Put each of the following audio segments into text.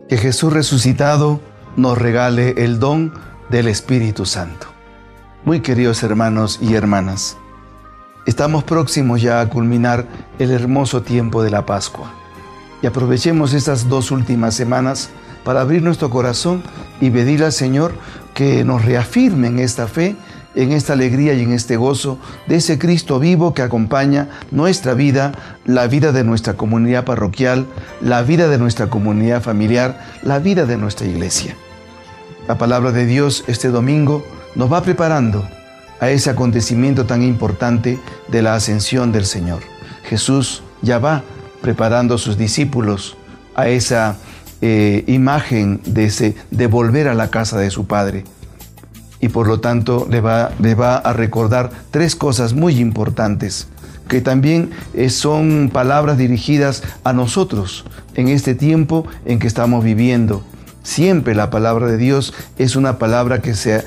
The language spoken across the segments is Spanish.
Que Jesús resucitado nos regale el don del Espíritu Santo. Muy queridos hermanos y hermanas, estamos próximos ya a culminar el hermoso tiempo de la Pascua. Y aprovechemos estas 2 últimas semanas para abrir nuestro corazón y pedir al Señor que nos reafirme en esta fe, en esta alegría y en este gozo de ese Cristo vivo que acompaña nuestra vida, la vida de nuestra comunidad parroquial, la vida de nuestra comunidad familiar, la vida de nuestra iglesia. La palabra de Dios este domingo nos va preparando a ese acontecimiento tan importante de la ascensión del Señor. Jesús ya va preparando a sus discípulos a esa imagen de volver a la casa de su Padre. Y por lo tanto le va a recordar 3 cosas muy importantes, que también son palabras dirigidas a nosotros en este tiempo en que estamos viviendo. Siempre la palabra de Dios es una palabra que se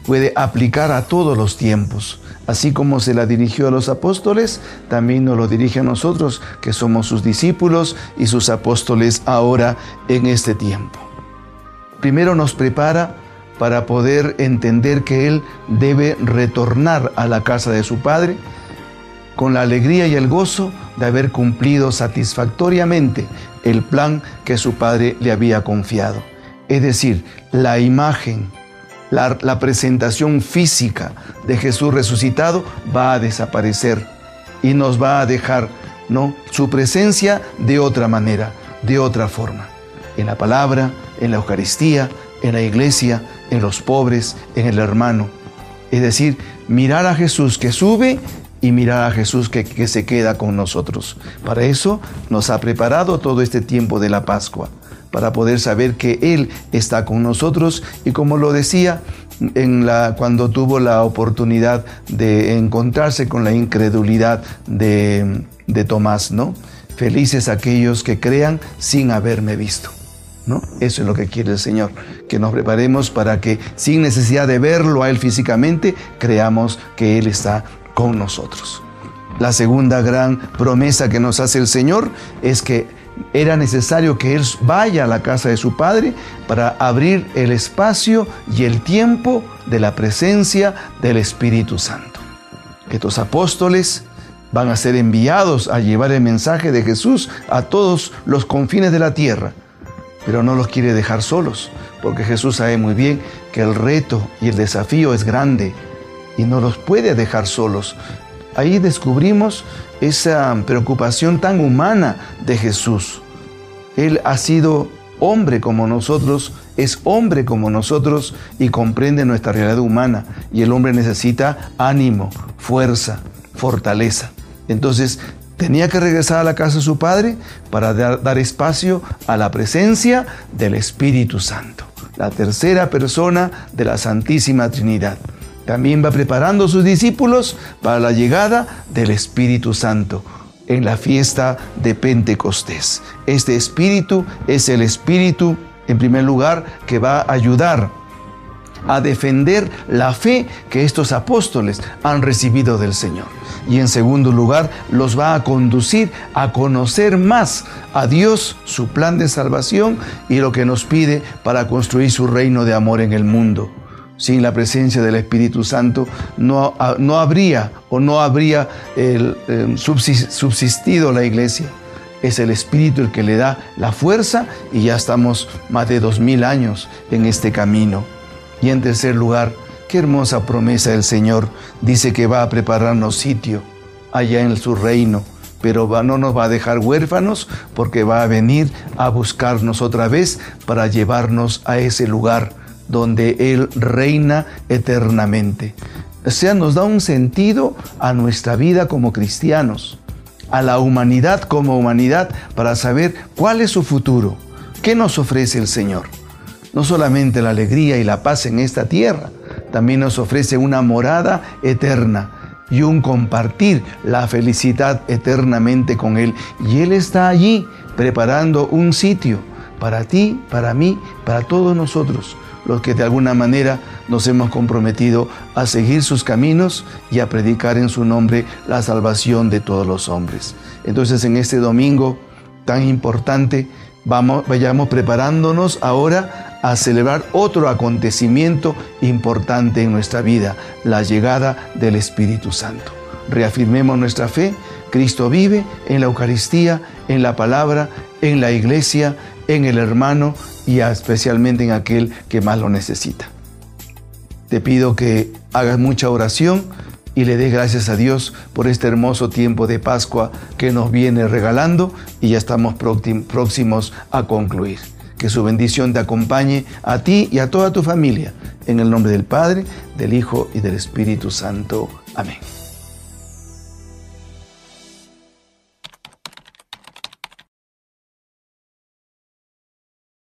puede aplicar a todos los tiempos. Así como se la dirigió a los apóstoles, también nos lo dirige a nosotros, que somos sus discípulos y sus apóstoles ahora en este tiempo. Primero nos prepara para poder entender que Él debe retornar a la casa de su Padre con la alegría y el gozo de haber cumplido satisfactoriamente el plan que su Padre le había confiado. Es decir, la imagen, la presentación física de Jesús resucitado va a desaparecer y nos va a dejar, su presencia de otra manera, de otra forma. En la palabra, en la Eucaristía, en la iglesia, en los pobres, en el hermano. Es decir, mirar a Jesús que sube y mirar a Jesús que se queda con nosotros. Para eso nos ha preparado todo este tiempo de la Pascua, para poder saber que Él está con nosotros y, como lo decía cuando tuvo la oportunidad de encontrarse con la incredulidad de Tomás, Felices aquellos que crean sin haberme visto. Eso es lo que quiere el Señor, que nos preparemos para que sin necesidad de verlo a Él físicamente, creamos que Él está con nosotros. La segunda gran promesa que nos hace el Señor es que era necesario que Él vaya a la casa de su Padre para abrir el espacio y el tiempo de la presencia del Espíritu Santo. Estos apóstoles van a ser enviados a llevar el mensaje de Jesús a todos los confines de la tierra. Pero no los quiere dejar solos, porque Jesús sabe muy bien que el reto y el desafío es grande y no los puede dejar solos. Ahí descubrimos esa preocupación tan humana de Jesús. Él ha sido hombre como nosotros, es hombre como nosotros y comprende nuestra realidad humana. Y el hombre necesita ánimo, fuerza, fortaleza. Entonces, tenía que regresar a la casa de su Padre para dar espacio a la presencia del Espíritu Santo, la tercera persona de la Santísima Trinidad. También va preparando a sus discípulos para la llegada del Espíritu Santo en la fiesta de Pentecostés. Este Espíritu es el Espíritu, en primer lugar, que va a ayudar a defender la fe que estos apóstoles han recibido del Señor. Y en segundo lugar, los va a conducir a conocer más a Dios, su plan de salvación y lo que nos pide para construir su reino de amor en el mundo. Sin la presencia del Espíritu Santo no habría subsistido la iglesia. Es el Espíritu el que le da la fuerza y ya estamos más de 2000 años en este camino. Y en tercer lugar, qué hermosa promesa del Señor. Dice que va a prepararnos sitio allá en su reino, pero no nos va a dejar huérfanos porque va a venir a buscarnos otra vez para llevarnos a ese lugar donde Él reina eternamente. O sea, nos da un sentido a nuestra vida como cristianos, a la humanidad como humanidad, para saber cuál es su futuro, qué nos ofrece el Señor. No solamente la alegría y la paz en esta tierra, también nos ofrece una morada eterna y un compartir la felicidad eternamente con Él. Y Él está allí preparando un sitio para ti, para mí, para todos nosotros, los que de alguna manera nos hemos comprometido a seguir sus caminos y a predicar en su nombre la salvación de todos los hombres. Entonces, en este domingo tan importante, vayamos preparándonos ahora a celebrar otro acontecimiento importante en nuestra vida, la llegada del Espíritu Santo. Reafirmemos nuestra fe. Cristo vive en la Eucaristía, en la palabra, en la iglesia, en el hermano y especialmente en aquel que más lo necesita. Te pido que hagas mucha oración y le des gracias a Dios por este hermoso tiempo de Pascua que nos viene regalando y ya estamos próximos a concluir. Que su bendición te acompañe a ti y a toda tu familia. En el nombre del Padre, del Hijo y del Espíritu Santo. Amén.